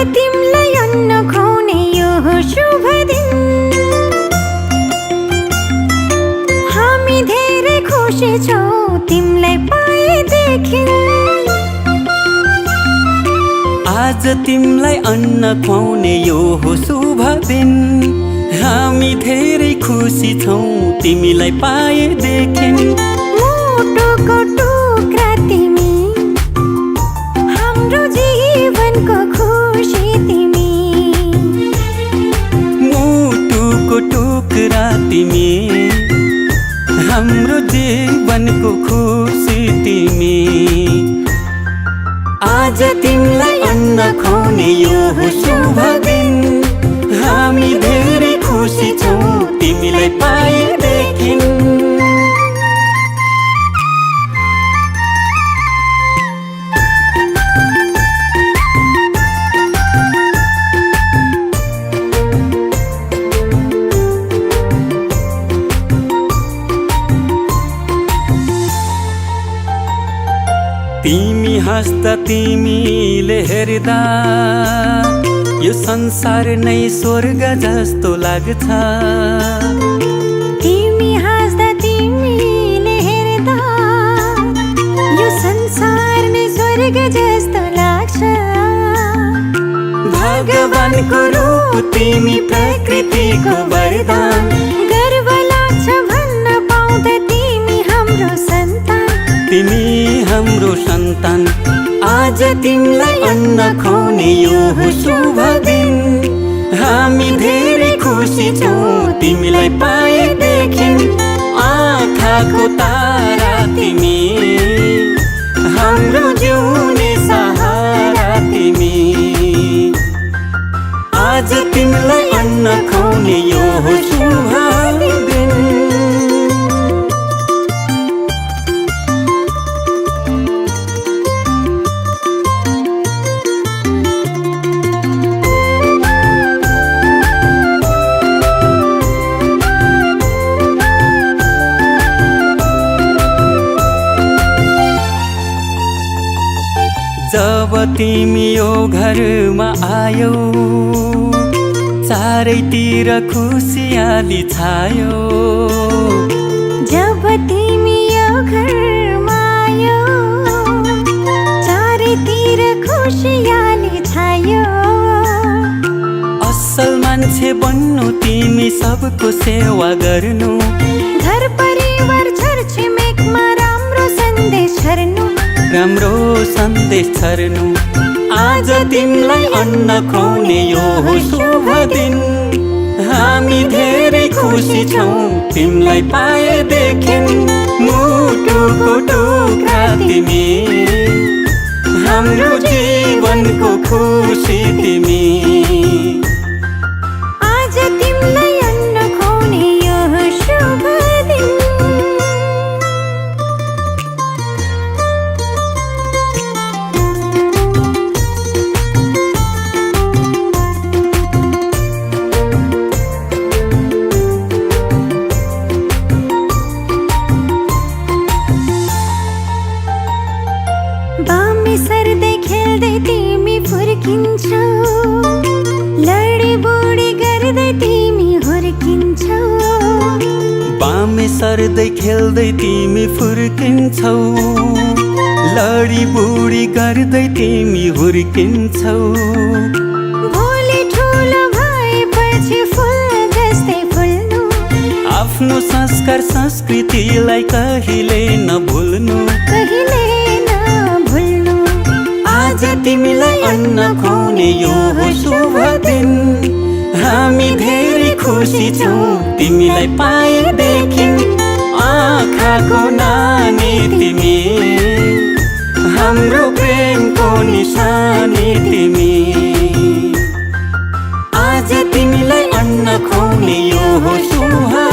तिमलाई अन्न खुवाउने यो शुभ दिन हामी धेरै खुसी छौं तिमलाई पाएदेखि। आज तिमलाई अन्न खुवाउने यो हो शुभ दिन हामी धेरै खुसी छौं तिमीलाई पाएदेखि। मुटुको टुक्रा तिमी हाम्रो जीवनको खुसी तिमी मुटुको टुक्रा तिमी हाम्रो जीवनको खुसी तिमी। आज तिमीलाई अन्न खुवाउने यो हो शुभ दिन हामी धेरै खुसी छौं तिमीलाई पाएदेखि। तिमी हाँस्दा तिमीले हेर्दा यो संसार नै स्वर्ग जस्तो लाग्छ। तिमी हाँस्दा तिमीले हेर्दा यो संसार नै स्वर्ग जस्तो लाग्छ। भगवानको रूप तिमी प्रकृतिको वरदान गर्व लाग्छ भन्न पाउँदा तिमी हाम्रो सन्तान तिमी हाम्रो सन्तान। आज तिमीलाई अन्न खुवाउने यो हो शुभ दिन हामी धेरै खुसी छौं तिमीलाई पाएदेखि। आँखाको तारा तिमी हाम्रो जिउने सहारा तिमी। आज तिमीलाई अन्न खुवाउने यो हो शुभ दिन। जब तिमी यो घरमा आयौ चारैतिर खुसियाली छायो जब तिमी यो घरमा आयो चारैतिर खुसियाली छायो असल मान्छे बन्नु तिमी सबको सेवा गर्नु घर परिवार छरछिमेकमा राम्रो सन्देश छर्नु आज तिमीलाई अन्न खुवाउने यो हो शुभ दिन हामी धेरै खुसी छौँ तिमीलाई पाएदेखि मुटुको टुक्रा तिमी हाम्रो जीवनको खुसी तिमी आज तिमीलाई अन्न खुवाउने यो हो शुभ दिन बामे सर्दै खेल्दै तिमी फुर्किन्छौ लडी बुडी गर्दै तिमी हुर्किन्छौ बामे सर्दै खेल्दै तिमी फुर्किन्छौ लडी बुडी गर्दै तिमी हुर्किन्छौ भोलि ठुलो भएपछि फुल जस्तै फुल्नु आफ्नो संस्कार संस्कृतिलाई कहिले नभुल्नु आज तिमीलाई अन्न खुवाउने यो हो शुभ दिन हामी धेरै खुसी छौँ तिमीलाई पाएदेखि आँखाको नानी तिमी हाम्रो प्रेमको निशानी तिमी आज तिमीलाई अन्न खुवाउने यो हो शुभ